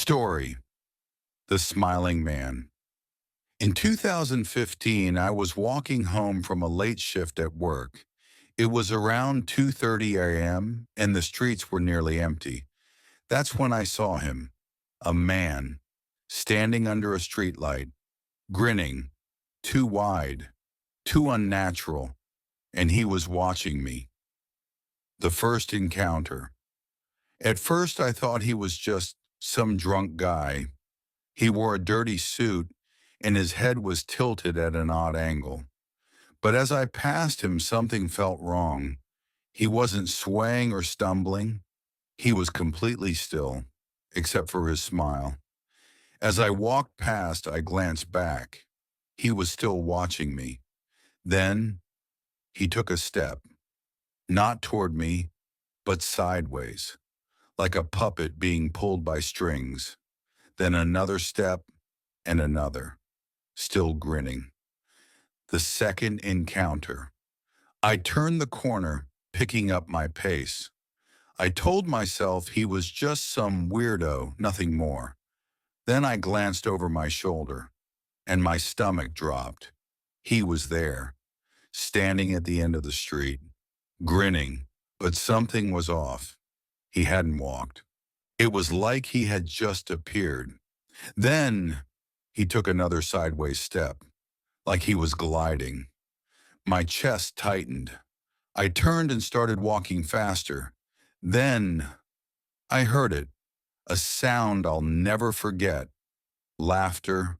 Story: The Smiling Man. In 2015, I was walking home from a late shift at work. It was around 2:30 a.m., and the streets were nearly empty. That's when I saw him, a man, standing under a streetlight, grinning, too wide, too unnatural, and he was watching me. The first encounter. At first, I thought he was just some drunk guy. He wore a dirty suit, and his head was tilted at an odd angle. But as I passed him, something felt wrong. He wasn't swaying or stumbling. He was completely still, except for his smile. As I walked past, I glanced back. He was still watching me. Then he took a step, not toward me, but sideways, like a puppet being pulled by strings. Then another step and another, still grinning. The second encounter. I turned the corner, picking up my pace. I told myself he was just some weirdo, nothing more. Then I glanced over my shoulder, and my stomach dropped. He was there, standing at the end of the street, grinning, but something was off. He hadn't walked. It was like he had just appeared. Then he took another sideways step, like he was gliding. My chest tightened. I turned and started walking faster. Then I heard it, a sound I'll never forget. Laughter,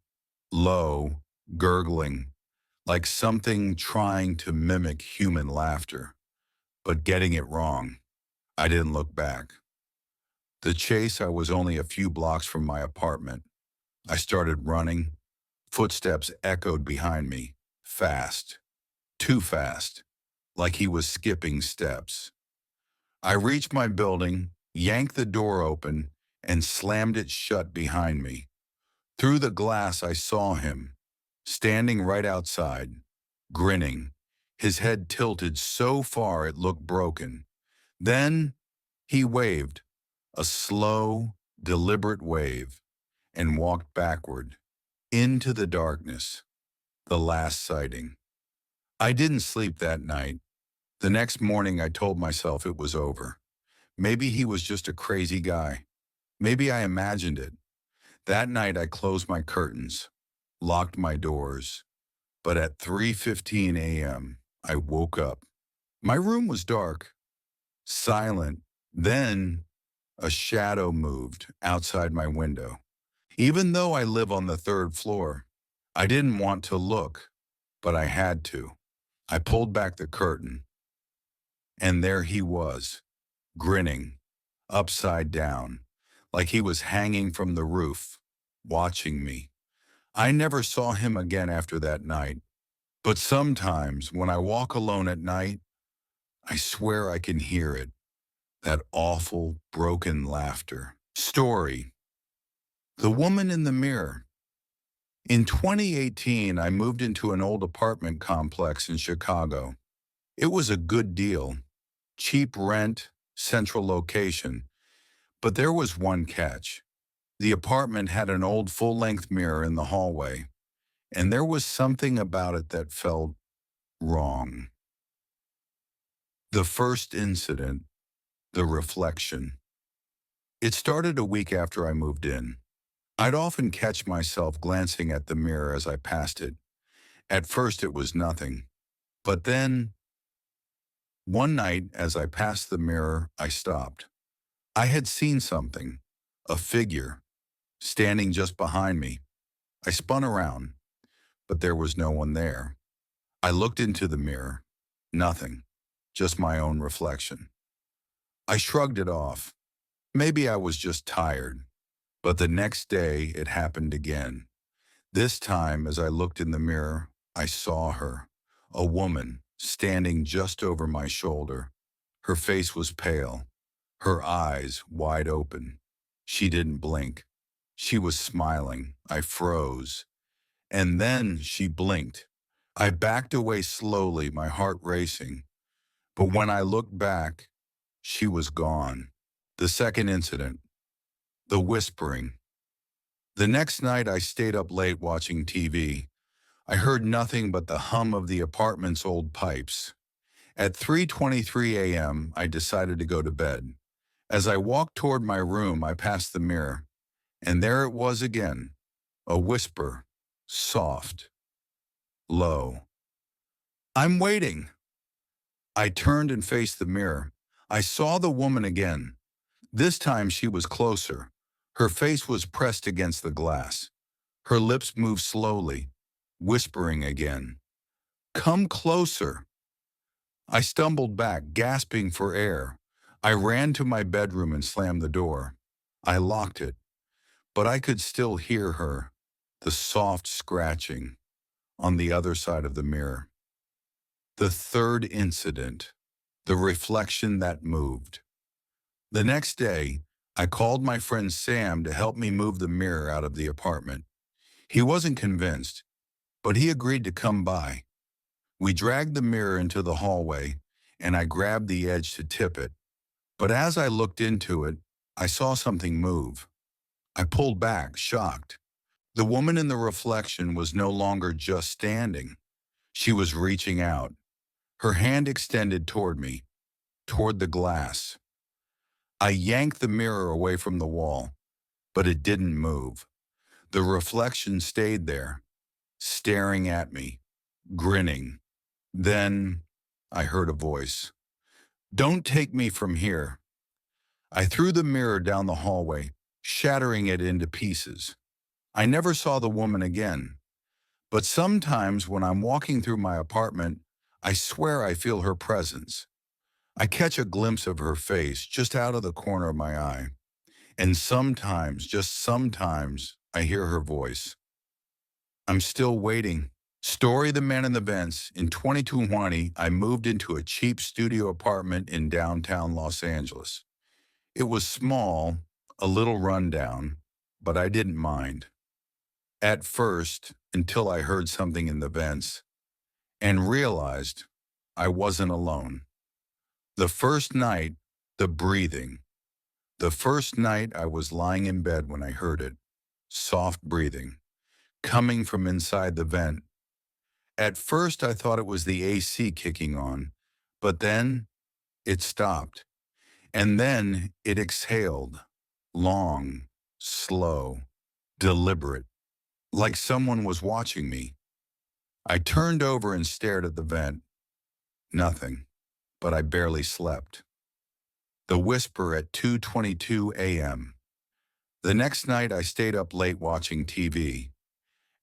low, gurgling, like something trying to mimic human laughter, but getting it wrong. I didn't look back. The chase, I was only a few blocks from my apartment. I started running. Footsteps echoed behind me, fast, too fast, like he was skipping steps. I reached my building, yanked the door open, and slammed it shut behind me. Through the glass, I saw him, standing right outside, grinning, his head tilted so far it looked broken. Then he waved, a slow, deliberate wave, and walked backward, into the darkness. The last sighting. I didn't sleep that night. The next morning I told myself it was over. Maybe he was just a crazy guy. Maybe I imagined it. That night I closed my curtains, locked my doors. But at 3:15 a.m., I woke up. My room was dark, silent. Then a shadow moved outside my window. Even though I live on the third floor, I didn't want to look, but I had to. I pulled back the curtain, and there he was, grinning, upside down, like he was hanging from the roof, watching me. I never saw him again after that night, but sometimes when I walk alone at night, I swear I can hear it, that awful, broken laughter. Story: The Woman in the Mirror. In 2018, I moved into an old apartment complex in Chicago. It was a good deal, cheap rent, central location. But there was one catch. The apartment had an old full-length mirror in the hallway, and there was something about it that felt wrong. The first incident, the reflection. It started a week after I moved in. I'd often catch myself glancing at the mirror as I passed it. At first it was nothing, but then, one night as I passed the mirror, I stopped. I had seen something, a figure, standing just behind me. I spun around, but there was no one there. I looked into the mirror. Nothing, just my own reflection. I shrugged it off. Maybe I was just tired. But the next day, it happened again. This time, as I looked in the mirror, I saw her, a woman, standing just over my shoulder. Her face was pale, her eyes wide open. She didn't blink. She was smiling. I froze. And then she blinked. I backed away slowly, my heart racing. But when I looked back, she was gone. The second incident, the whispering. The next night, I stayed up late watching TV. I heard nothing but the hum of the apartment's old pipes. At 3:23 a.m., I decided to go to bed. As I walked toward my room, I passed the mirror, and there it was again, a whisper, soft, low. "I'm waiting." I turned and faced the mirror. I saw the woman again. This time she was closer. Her face was pressed against the glass. Her lips moved slowly, whispering again, "Come closer." I stumbled back, gasping for air. I ran to my bedroom and slammed the door. I locked it, but I could still hear her, the soft scratching, on the other side of the mirror. The third incident, the reflection that moved. The next day, I called my friend Sam to help me move the mirror out of the apartment. He wasn't convinced, but he agreed to come by. We dragged the mirror into the hallway, and I grabbed the edge to tip it. But as I looked into it, I saw something move. I pulled back, shocked. The woman in the reflection was no longer just standing. She was reaching out, her hand extended toward me, toward the glass. I yanked the mirror away from the wall, but it didn't move. The reflection stayed there, staring at me, grinning. Then I heard a voice. "Don't take me from here." I threw the mirror down the hallway, shattering it into pieces. I never saw the woman again, but sometimes when I'm walking through my apartment, I swear I feel her presence. I catch a glimpse of her face just out of the corner of my eye, and sometimes, just sometimes, I hear her voice. I'm still waiting. Story the Man in the Vents. In 2220, I moved into a cheap studio apartment in downtown Los Angeles. It was small, a little rundown, but I didn't mind. At first, until I heard something in the vents and realized I wasn't alone. The first night, the breathing. The first night I was lying in bed when I heard it. Soft breathing, coming from inside the vent. At first I thought it was the AC kicking on, but then it stopped. And then it exhaled, long, slow, deliberate, like someone was watching me. I turned over and stared at the vent. Nothing, but I barely slept. The whisper at 2:22 a.m. The next night I stayed up late watching TV.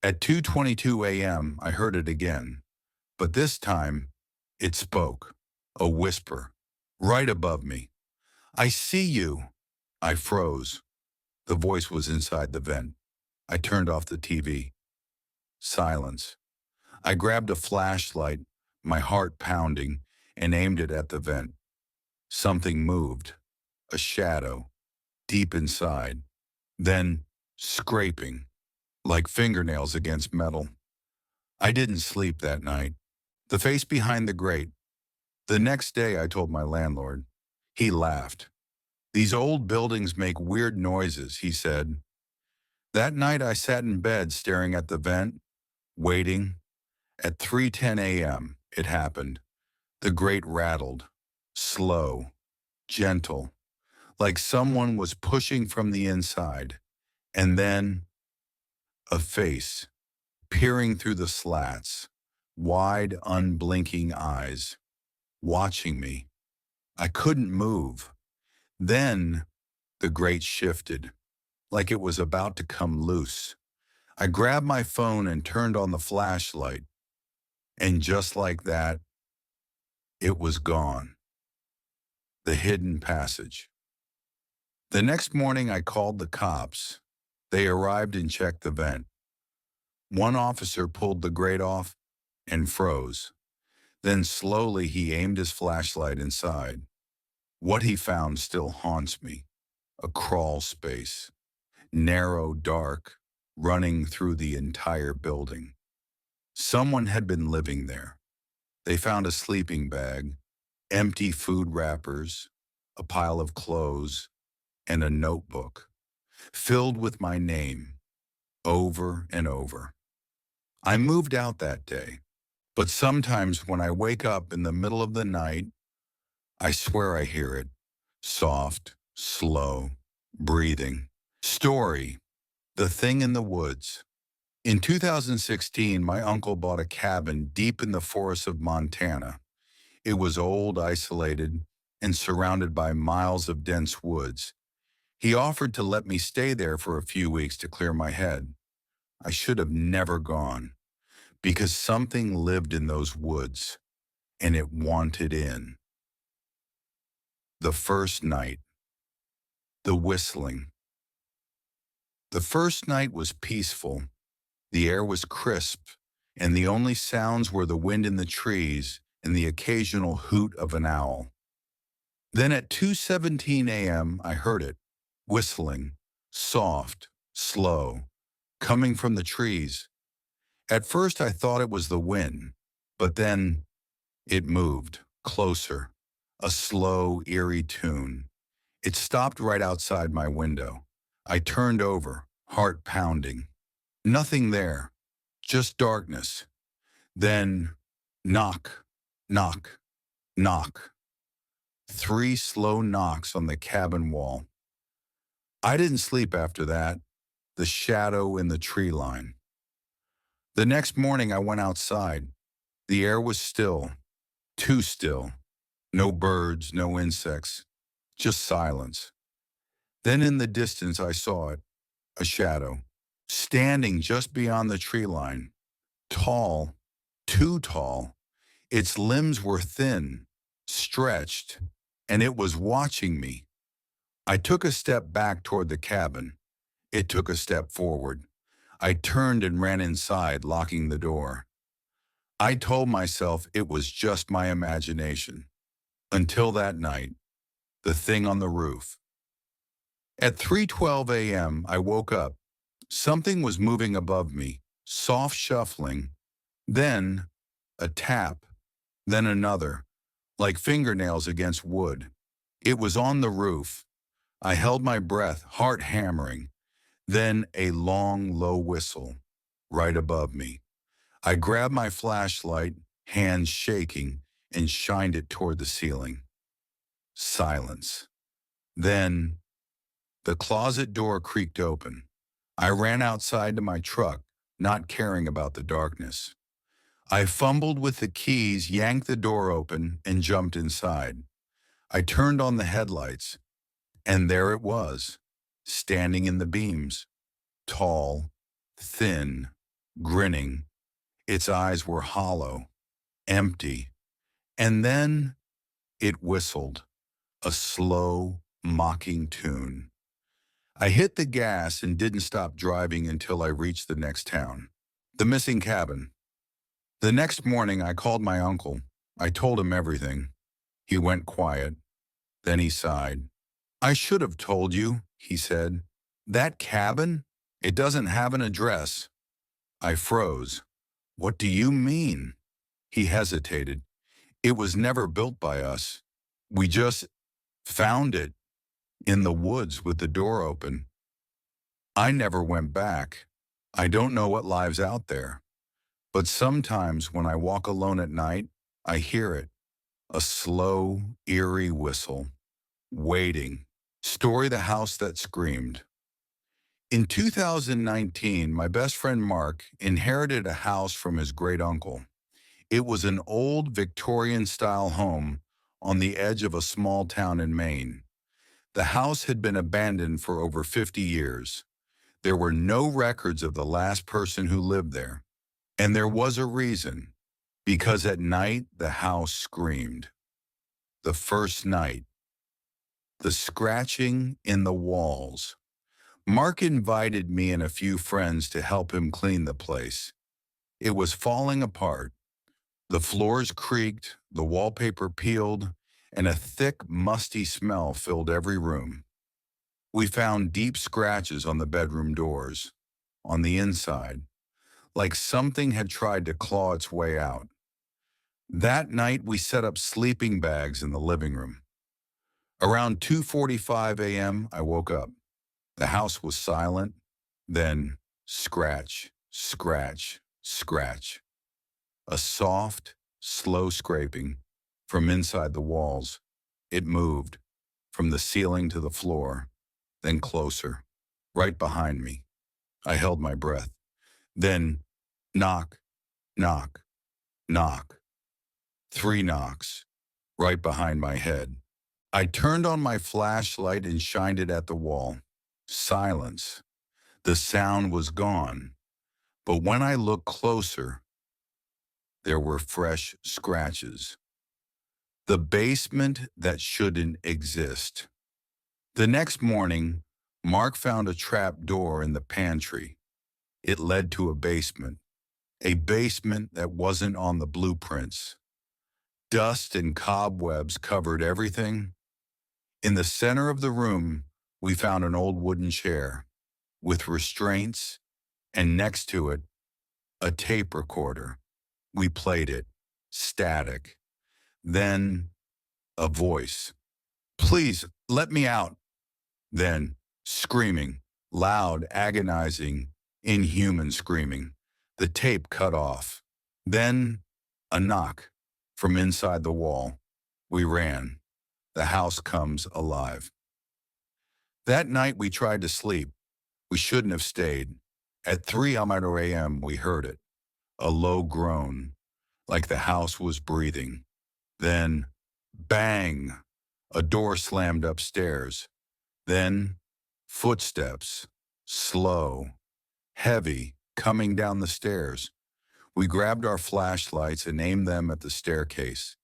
At 2:22 a.m. I heard it again, but this time it spoke, a whisper, right above me. "I see you." I froze. The voice was inside the vent. I turned off the TV. Silence. I grabbed a flashlight, my heart pounding, and aimed it at the vent. Something moved, a shadow, deep inside. Then, scraping, like fingernails against metal. I didn't sleep that night. The face behind the grate. The next day I told my landlord. He laughed. "These old buildings make weird noises," he said. That night I sat in bed staring at the vent, waiting. At 3:10 a.m., it happened. The grate rattled, slow, gentle, like someone was pushing from the inside. And then, a face, peering through the slats, wide, unblinking eyes, watching me. I couldn't move. Then, the grate shifted, like it was about to come loose. I grabbed my phone and turned on the flashlight. And just like that, it was gone. The hidden passage. The next morning I called the cops. They arrived and checked the vent. One officer pulled the grate off and froze. Then slowly he aimed his flashlight inside. What he found still haunts me. A crawl space. Narrow, dark, running through the entire building. Someone had been living there. They found a sleeping bag, empty food wrappers, a pile of clothes, and a notebook filled with my name. over and over. I moved out that day, but sometimes when I wake up in the middle of the night, I swear I hear it. Soft, slow, breathing. Story: The Thing in the Woods. In 2016, my uncle bought a cabin deep in the forests of Montana. It was old, isolated, and surrounded by miles of dense woods. He offered to let me stay there for a few weeks to clear my head. I should have never gone, because something lived in those woods, and it wanted in. The first night. The whistling. The first night was peaceful. The air was crisp, and the only sounds were the wind in the trees and the occasional hoot of an owl. Then at 2:17 a.m. I heard it, whistling, soft, slow, coming from the trees. At first I thought it was the wind, but then it moved, closer, a slow, eerie tune. It stopped right outside my window. I turned over, heart pounding. Nothing there, just darkness. Then, knock, knock, knock. 3 slow knocks on the cabin wall. I didn't sleep after that, the shadow in the tree line. The next morning I went outside. The air was still, too still. No birds, no insects, just silence. Then in the distance I saw it, a shadow, standing just beyond the tree line. Tall, too tall. Its limbs were thin, stretched, and it was watching me. I took a step back toward the cabin. It took a step forward. I turned and ran inside, locking the door. I told myself it was just my imagination. Until that night, the thing on the roof. At 3:12 a.m., I woke up. Something was moving above me, soft shuffling, then a tap, then another, like fingernails against wood. It was on the roof. I held my breath, heart hammering. Then a long, low whistle, right above me. I grabbed my flashlight, hands shaking, and shined it toward the ceiling. Silence. Then, the closet door creaked open. I ran outside to my truck, not caring about the darkness. I fumbled with the keys, yanked the door open, and jumped inside. I turned on the headlights, and there it was, standing in the beams. Tall, thin, grinning. Its eyes were hollow, empty. And then it whistled, a slow, mocking tune. I hit the gas and didn't stop driving until I reached the next town. The missing cabin. The next morning I called my uncle. I told him everything. He went quiet. Then he sighed. "I should have told you," he said. "That cabin? It doesn't have an address." I froze. "What do you mean?" He hesitated. "It was never built by us. We just found it in the woods with the door open. I never went back. I don't know what lives out there. But sometimes when I walk alone at night, I hear it. A slow, eerie whistle. Waiting. Story: The House That Screamed. In 2019, my best friend Mark inherited a house from his great uncle. It was an old Victorian-style home on the edge of a small town in Maine. The house had been abandoned for over 50 years. There were no records of the last person who lived there. And there was a reason, because at night the house screamed. The first night. The scratching in the walls. Mark invited me and a few friends to help him clean the place. It was falling apart. The floors creaked, the wallpaper peeled, and a thick, musty smell filled every room. We found deep scratches on the bedroom doors, on the inside, like something had tried to claw its way out. That night, we set up sleeping bags in the living room. Around 2:45 a.m., I woke up. The house was silent. Then Scratch, scratch, scratch. A soft, slow scraping from inside the walls. It moved from the ceiling to the floor, then closer, right behind me. I held my breath. Then knock, knock, knock. 3 knocks, right behind my head. I turned on my flashlight and shined it at the wall. Silence. The sound was gone. But when I looked closer, there were fresh scratches. The basement that shouldn't exist. The next morning, Mark found a trap door in the pantry. It led to a basement that wasn't on the blueprints. Dust and cobwebs covered everything. In the center of the room, we found an old wooden chair with restraints, and next to it, a tape recorder. We played it, static. Then, a voice. Please, let me out. Then, screaming, loud, agonizing, inhuman screaming. The tape cut off. Then, a knock from inside the wall. We ran. The house comes alive. That night we tried to sleep. We shouldn't have stayed. At 3 a.m. we heard it. A low groan, like the house was breathing. Then, bang! A door slammed upstairs. Then, footsteps, slow, heavy, coming down the stairs. We grabbed our flashlights and aimed them at the staircase.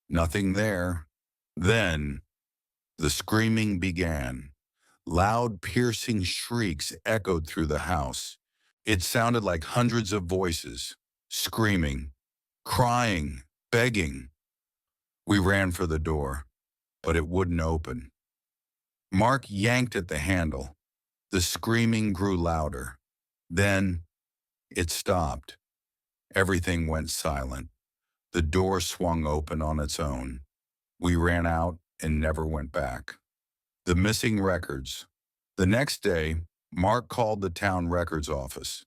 Nothing there. Then, the screaming began. Loud, piercing shrieks echoed through the house. It sounded like hundreds of voices, screaming, crying, begging. We ran for the door, but it wouldn't open. Mark yanked at the handle. The screaming grew louder. Then it stopped. Everything went silent. The door swung open on its own. We ran out and never went back. The missing records. The next day, Mark called the town records office.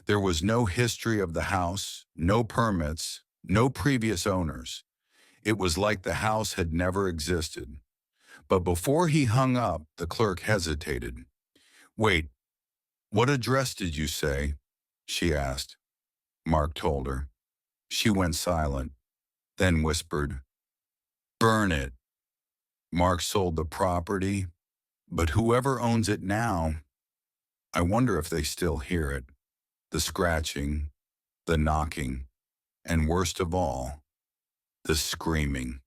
There was no history of the house, no permits, no previous owners. It was like the house had never existed. But before he hung up, the clerk hesitated. Wait, what address did you say? She asked. Mark told her. She went silent, then whispered, Burn it. Mark sold the property, but whoever owns it now, I wonder if they still hear it. The scratching, the knocking, and worst of all, the screaming.